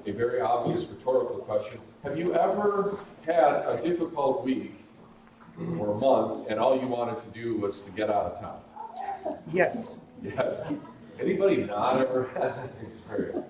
a very obvious rhetorical question. Have you ever had a difficult week or a month and all you wanted to do was to get out of town? Yes. Yes. Anybody not ever had that experience?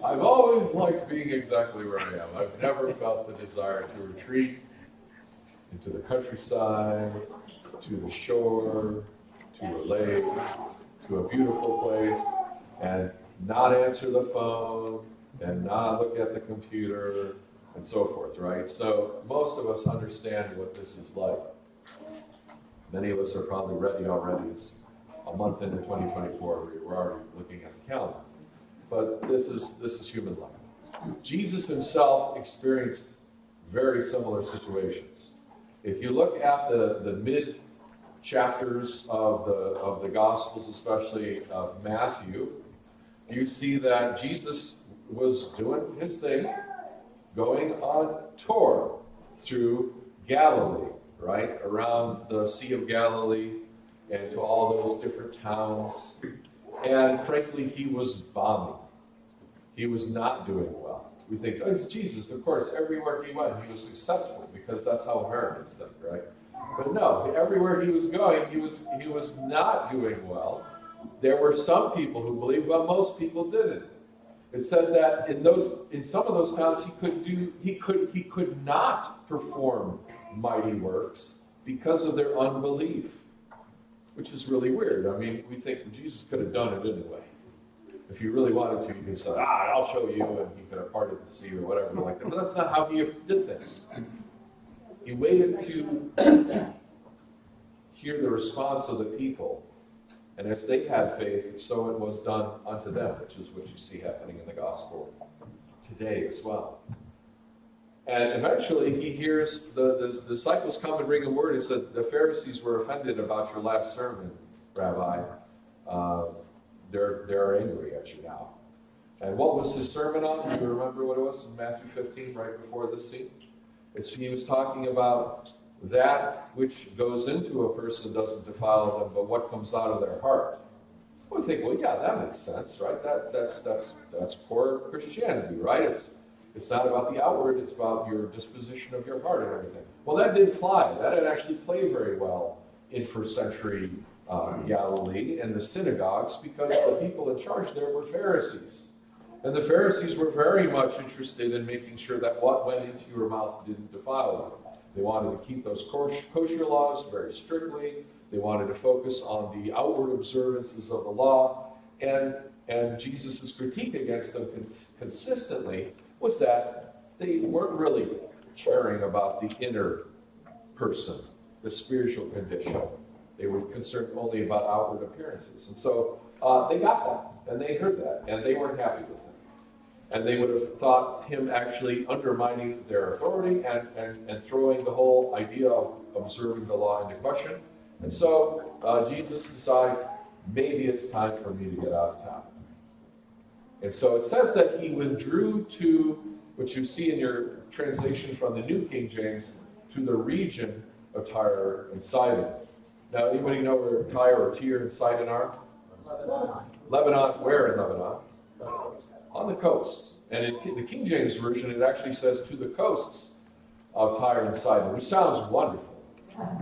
I've always liked being exactly where I am. I've never felt the desire to retreat into the countryside, to the shore, to a lake, to a beautiful place, and not answer the phone, and not look at the computer, and so forth, right? So most of us understand what this is like. Many of us are probably ready already. It's a month into 2024, we're already looking at the calendar. But this is human life. Jesus himself experienced very similar situations. If you look at the mid chapters of the Gospels, especially of Matthew, you see that Jesus was doing his thing, going on tour through Galilee, right? Around the Sea of Galilee and to all those different towns. And frankly, he was bombing. He was not doing well. We think, oh, it's Jesus. Of course, everywhere he went, he was successful because that's how Americans think, right? But no, everywhere he was going, he was not doing well. There were some people who believed, but most people didn't. It said that in some of those towns he could not perform mighty works because of their unbelief, which is really weird. I mean, we think Jesus could have done it anyway. If you really wanted to, you could say, I'll show you, and he could have parted the sea or whatever like that. But that's not how he did things. He waited to hear the response of the people. And as they had faith, so it was done unto them, which is what you see happening in the gospel today as well. And eventually he hears the disciples come and bring a word. It said, the Pharisees were offended about your last sermon, Rabbi. They're angry at you now. And what was his sermon on? Do you remember what it was in Matthew 15, right before this scene? He was talking about that which goes into a person doesn't defile them, but what comes out of their heart. We think, well, yeah, that makes sense, right? That's core Christianity, right? It's not about the outward, it's about your disposition of your heart and everything. Well, that didn't fly. That didn't actually play very well in first century Galilee and the synagogues, because the people in charge there were Pharisees. And the Pharisees were very much interested in making sure that what went into your mouth didn't defile you. They wanted to keep those kosher laws very strictly. They wanted to focus on the outward observances of the law. And Jesus' critique against them consistently was that they weren't really caring about the inner person, the spiritual condition. They were concerned only about outward appearances. And so they got that, and they heard that, and they weren't happy with him. And they would have thought him actually undermining their authority and throwing the whole idea of observing the law into question. And so Jesus decides, maybe it's time for me to get out of town. And so it says that he withdrew to, what you see in your translation from the New King James, to the region of Tyre and Sidon. Now, anybody know where Tyre or Tyre and Sidon are? Lebanon. Where in Lebanon? On the coast. And in the King James Version, it actually says to the coasts of Tyre and Sidon, which sounds wonderful.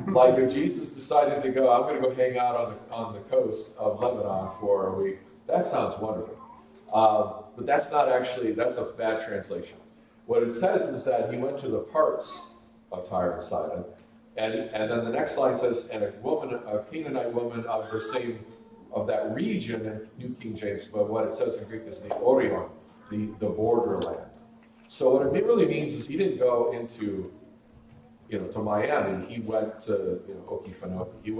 Like if Jesus decided to go, I'm going to go hang out on the coast of Lebanon for a week. That sounds wonderful. But that's not actually, that's a bad translation. What it says is that he went to the parts of Tyre and Sidon. And then the next line says, and a Canaanite woman of that region in New King James, but what it says in Greek is the Orion, the borderland. So what it really means is he didn't go into, to Miami. He went to, Okefenokee. He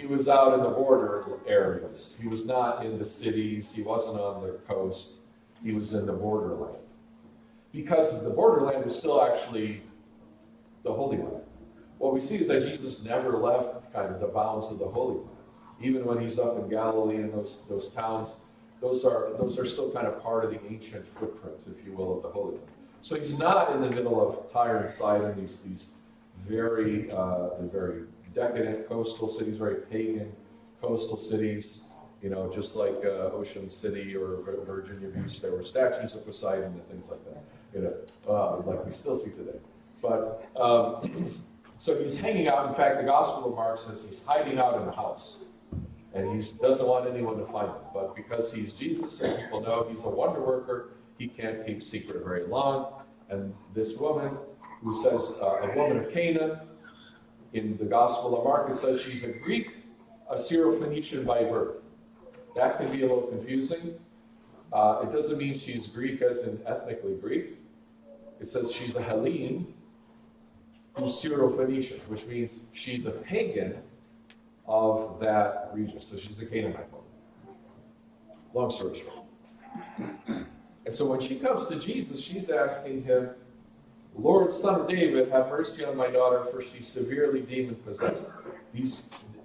was out in the border areas. He was not in the cities. He wasn't on the coast. He was in the borderland. Because the borderland was still actually the Holy Land. What we see is that Jesus never left kind of the bounds of the Holy Land. Even when he's up in Galilee and those towns, those are still kind of part of the ancient footprint, if you will, of the Holy Land. So he's not in the middle of Tyre and Sidon, these very decadent coastal cities, very pagan coastal cities. just like Ocean City or Virginia Beach, there were statues of Poseidon and things like that, like we still see today. But, so he's hanging out. In fact, the Gospel of Mark says he's hiding out in the house. And he doesn't want anyone to find him. But because he's Jesus and people know he's a wonder worker, he can't keep secret very long. And this woman, who says, a woman of Canaan, in the Gospel of Mark, it says she's a Greek, a Syrophoenician by birth. That can be a little confusing. It doesn't mean she's Greek as in ethnically Greek. It says she's a Hellene who's Syrophoenician, which means she's a pagan of that region. So she's a Canaanite woman. Long story short. And so when she comes to Jesus, she's asking him, Lord, Son of David, have mercy on my daughter, for she's severely demon-possessed.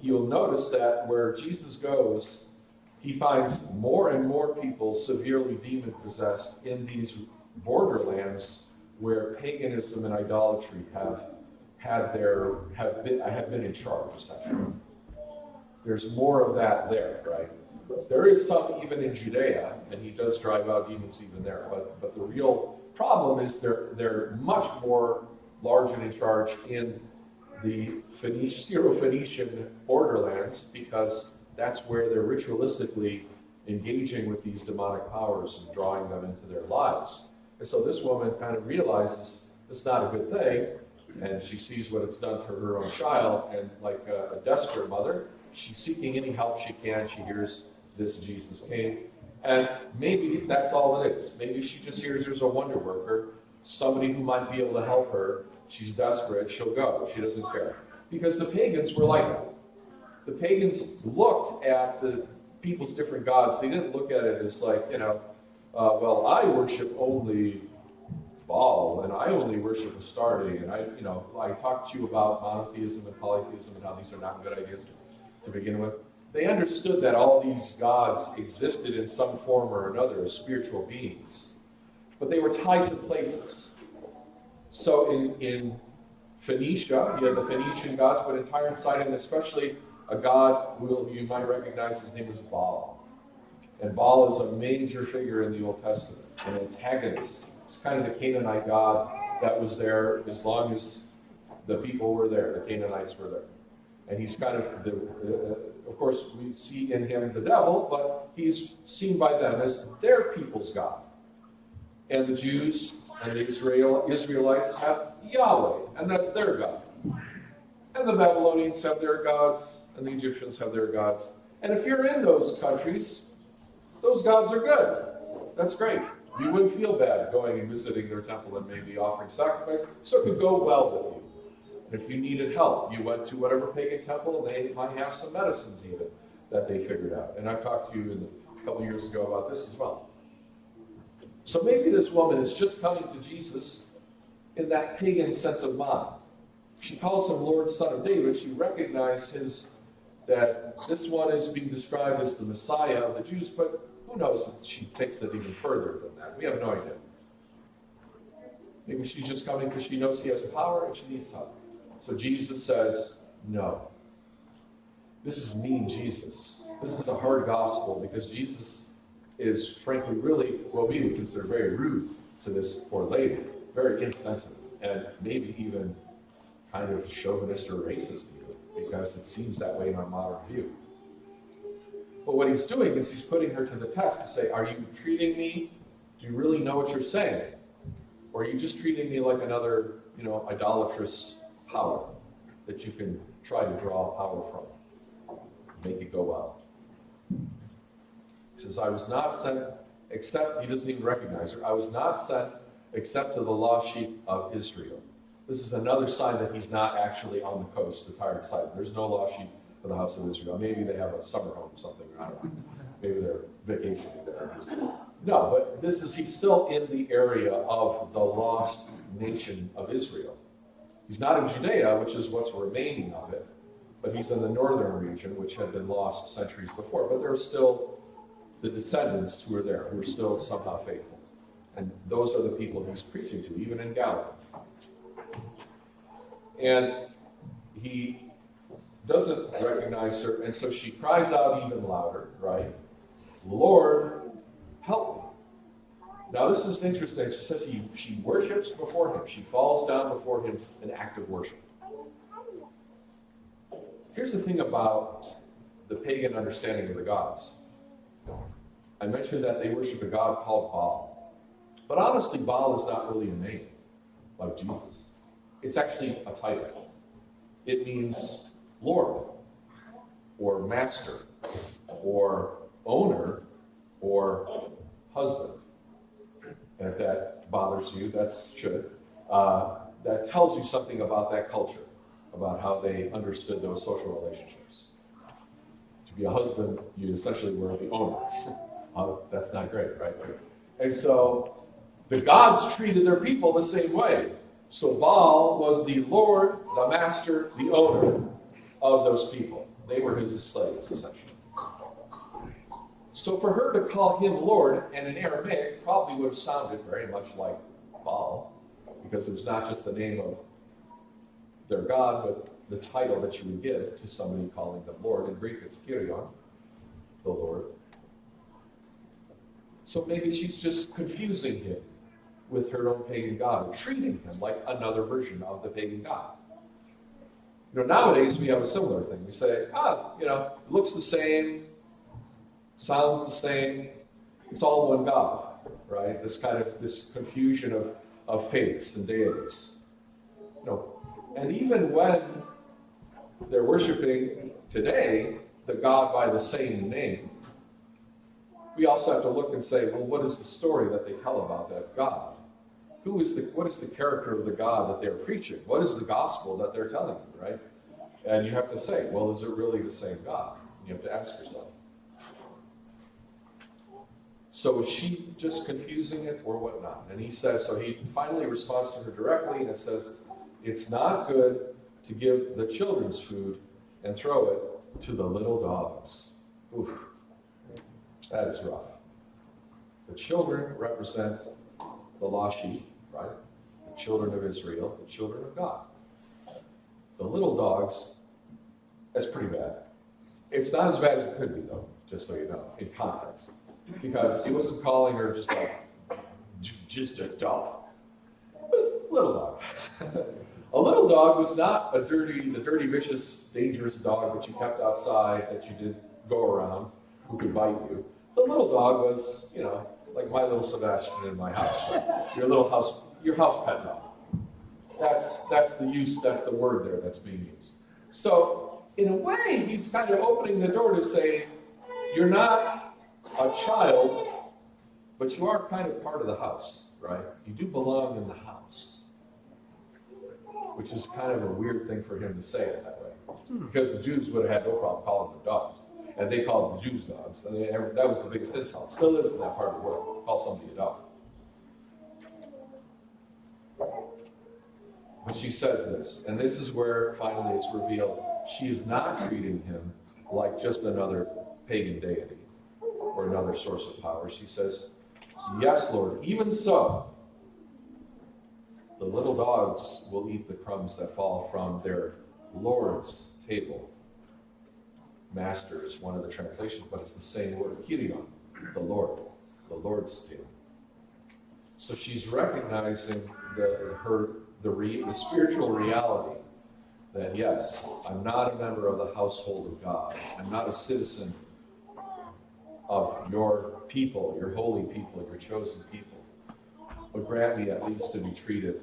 You'll notice that where Jesus goes, he finds more and more people severely demon-possessed in these borderlands where paganism and idolatry have been in charge, essentially. There's more of that there, right? There is some even in Judea, and he does drive out demons even there. But the real problem is they're much more large and in charge in the Syrophoenician borderlands, because that's where they're ritualistically engaging with these demonic powers and drawing them into their lives. And so this woman kind of realizes it's not a good thing, and she sees what it's done to her own child, and like a desperate mother, she's seeking any help she can. She hears this Jesus came. And maybe that's all it is. Maybe she just hears there's a wonder worker, somebody who might be able to help her. She's desperate. She'll go. She doesn't care. Because the pagans were like that. The pagans looked at the people's different gods. They didn't look at it as like, well, I worship only Baal, and I only worship Astarte, and I talked to you about monotheism and polytheism and how these are not good ideas to begin with. They understood that all these gods existed in some form or another as spiritual beings, but they were tied to places. So in Phoenicia, you had the Phoenician gods, but in Tyre and Sidon, especially a god who you might recognize, his name is Baal. And Baal is a major figure in the Old Testament, an antagonist. It's kind of the Canaanite god that was there as long as the people were there, the Canaanites were there. And he's kind of course, we see in him the devil, but he's seen by them as their people's God. And the Jews and the Israelites have Yahweh, and that's their God. And the Babylonians have their gods, and the Egyptians have their gods. And if you're in those countries, those gods are good. That's great. You wouldn't feel bad going and visiting their temple and maybe offering sacrifice, so it could go well with you. If you needed help, you went to whatever pagan temple, and they might have some medicines even that they figured out. And I've talked to you a couple years ago about this as well. So maybe this woman is just coming to Jesus in that pagan sense of mind. She calls him Lord, Son of David. She recognizes that this one is being described as the Messiah of the Jews, but who knows if she takes it even further than that. We have no idea. Maybe she's just coming because she knows he has power and she needs help. So Jesus says, no. This is mean Jesus. This is a hard gospel because Jesus is, frankly, really what we would consider very rude to this poor lady, very insensitive, and maybe even kind of chauvinist or racist even, because it seems that way in our modern view. But what he's doing is he's putting her to the test to say, are you treating me? Do you really know what you're saying? Or are you just treating me like another, idolatrous power that you can try to draw power from, make it go well? He says, I was not sent except, he doesn't even recognize her, I was not sent except to the lost sheep of Israel. This is another sign that he's not actually on the coast, the Tyre and Sidon. There's no lost sheep for the house of Israel. Maybe they have a summer home or something, I don't know. Maybe they're vacationing there. No, but he's still in the area of the lost nation of Israel. He's not in Judea, which is what's remaining of it, but he's in the northern region, which had been lost centuries before. But there are still the descendants who are there, who are still somehow faithful. And those are the people he's preaching to, even in Galilee. And doesn't recognize her, and so she cries out even louder, right? Lord, help me. Now this is interesting. She says she worships before him. She falls down before him in act of worship. Here's the thing about the pagan understanding of the gods. I mentioned that they worship a god called Baal. But honestly, Baal is not really a name like Jesus. It's actually a title. It means Lord, or master, or owner, or husband. And if that bothers you, that should. That tells you something about that culture, about how they understood those social relationships. To be a husband, you essentially were the owner. That's not great, right? And so the gods treated their people the same way. So Baal was the Lord, the master, the owner of those people. They were his slaves, essentially. So for her to call him Lord, and in Aramaic, probably would have sounded very much like Baal, because it was not just the name of their god, but the title that you would give to somebody calling them Lord. In Greek, it's Kyrion, the Lord. So maybe she's just confusing him with her own pagan god, or treating him like another version of the pagan god. Nowadays we have a similar thing. We say, it looks the same, sounds the same, it's all one God, right? This confusion of faiths and deities. And even when they're worshiping today the God by the same name, we also have to look and say, well, what is the story that they tell about that God? What is the character of the God that they're preaching? What is the gospel that they're telling you, right? And you have to say, well, is it really the same God? You have to ask yourself. So is she just confusing it or whatnot? And he says, so he finally responds to her directly, and it says, it's not good to give the children's food and throw it to the little dogs. Oof, that is rough. The children represent the lost sheep, right? The children of Israel, the children of God. The little dogs, that's pretty bad. It's not as bad as it could be, though, just so you know, in context. Because he wasn't calling her just a dog. It was a little dog. A little dog was not the dirty, vicious, dangerous dog that you kept outside, that you did go around, who could bite you. The little dog was, like my little Sebaste in my house, right? Your house pet dog. That's the word there that's being used. So, in a way, he's kind of opening the door to say, you're not a child, but you are kind of part of the house, right? You do belong in the house. Which is kind of a weird thing for him to say it that way. Because the Jews would have had no problem calling them dogs. And they called the Jews dogs. And that was the biggest insult. Still is in that part of the world. Call somebody a dog. But she says this, and this is where finally it's revealed. She is not treating him like just another pagan deity or another source of power. She says, yes, Lord, even so, the little dogs will eat the crumbs that fall from their Lord's table. Master is one of the translations, but it's the same word, Kyrion, the Lord's table. So she's recognizing the spiritual reality that, yes, I'm not a member of the household of God. I'm not a citizen of your people, your holy people, your chosen people. But grant me at least to be treated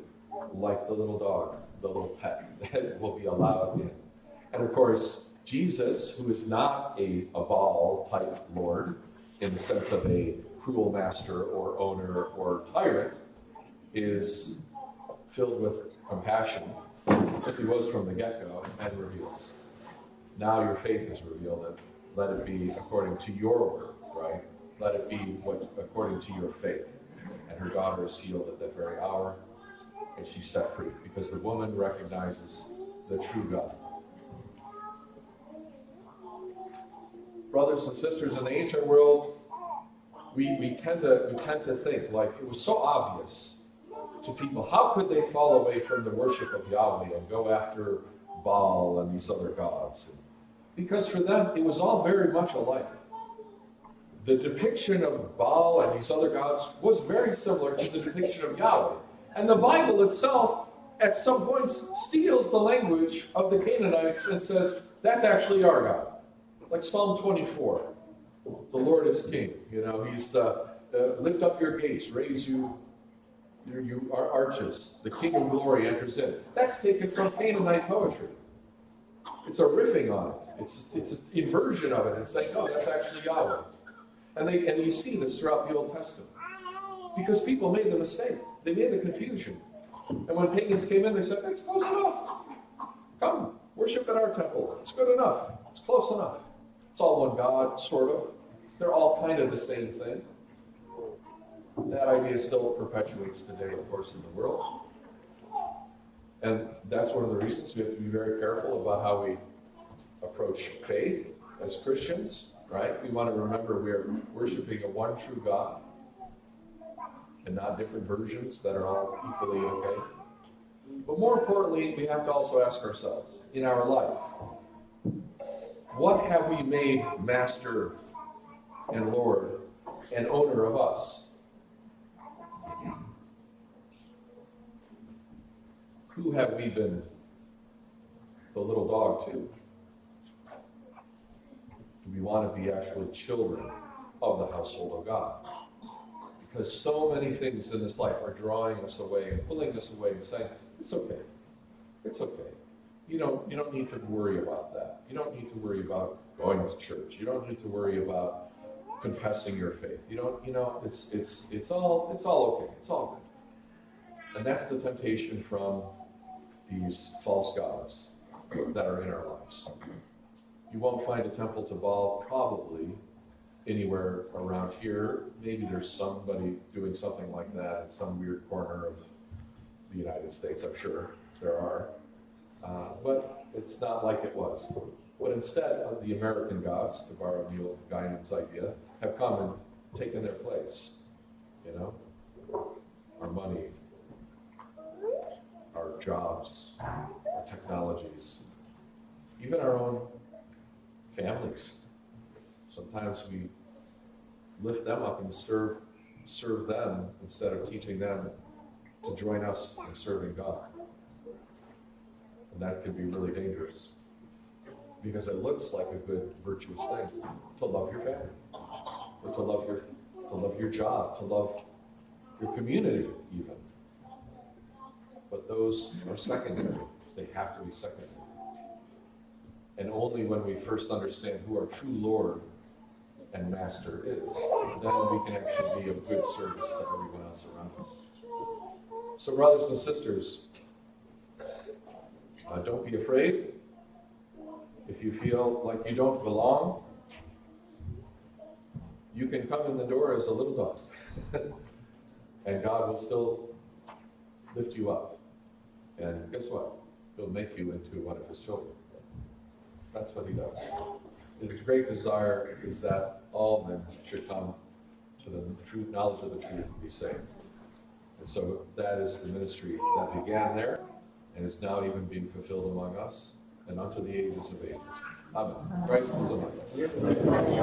like the little dog, the little pet that will be allowed in. And of course, Jesus, who is not a Baal-type Lord in the sense of a cruel master or owner or tyrant, is filled with compassion, as he was from the get-go, and reveals. Now your faith is revealed, and let it be according to your word, right? Let it be according to your faith. And her daughter is healed at that very hour, and she's set free, because the woman recognizes the true God. Brothers and sisters, in the ancient world, we tend to think, like, it was so obvious to people, how could they fall away from the worship of Yahweh and go after Baal and these other gods. Because for them, it was all very much alike. The depiction of Baal and these other gods was very similar to the depiction of Yahweh. And the Bible itself, at some points, steals the language of the Canaanites and says, that's actually our God. Like Psalm 24, the Lord is king. He's lift up your gates, raise you arches. The King of glory enters in. That's taken from Canaanite poetry. It's a riffing on it. It's an inversion of it. It's saying, no, that's actually Yahweh. And you see this throughout the Old Testament. Because people made the mistake. They made the confusion. And when pagans came in, they said, it's close enough. Come, worship at our temple. It's good enough. It's close enough. It's all one God, sort of. They're all kind of the same thing. That idea still perpetuates today, of course, in the world. And that's one of the reasons we have to be very careful about how we approach faith as Christians, right? We want to remember we are worshiping a one true God and not different versions that are all equally okay. But more importantly, we have to also ask ourselves, in our life, what have we made master and Lord and owner of us? Who have we been the little dog to? Do we want to be actually children of the household of God? Because so many things in this life are drawing us away and pulling us away and saying, it's okay. It's okay. You don't need to worry about that. You don't need to worry about going to church. You don't need to worry about confessing your faith. It's all okay. It's all good. And that's the temptation from these false gods that are in our lives. You won't find a temple to Baal probably anywhere around here. Maybe there's somebody doing something like that in some weird corner of the United States. I'm sure there are. But it's not like it was. But instead, the American gods, to borrow Neil Gaiman's idea, have come and taken their place. Our money, our jobs, our technologies, even our own families. Sometimes we lift them up and serve them instead of teaching them to join us in serving God. And that can be really dangerous because it looks like a good, virtuous thing to love your family, or to love your job, to love your community even. But those are secondary. They have to be secondary. And only when we first understand who our true Lord and Master is, then we can actually be of good service to everyone else around us. So brothers and sisters, don't be afraid. If you feel like you don't belong, you can come in the door as a little dog. And God will still lift you up. And guess what? He'll make you into one of his children. That's what he does. His great desire is that all men should come to the truth, knowledge of the truth, and be saved. And so that is the ministry that began there, and is now even being fulfilled among us, and unto the ages of ages. Amen. Christ is among us.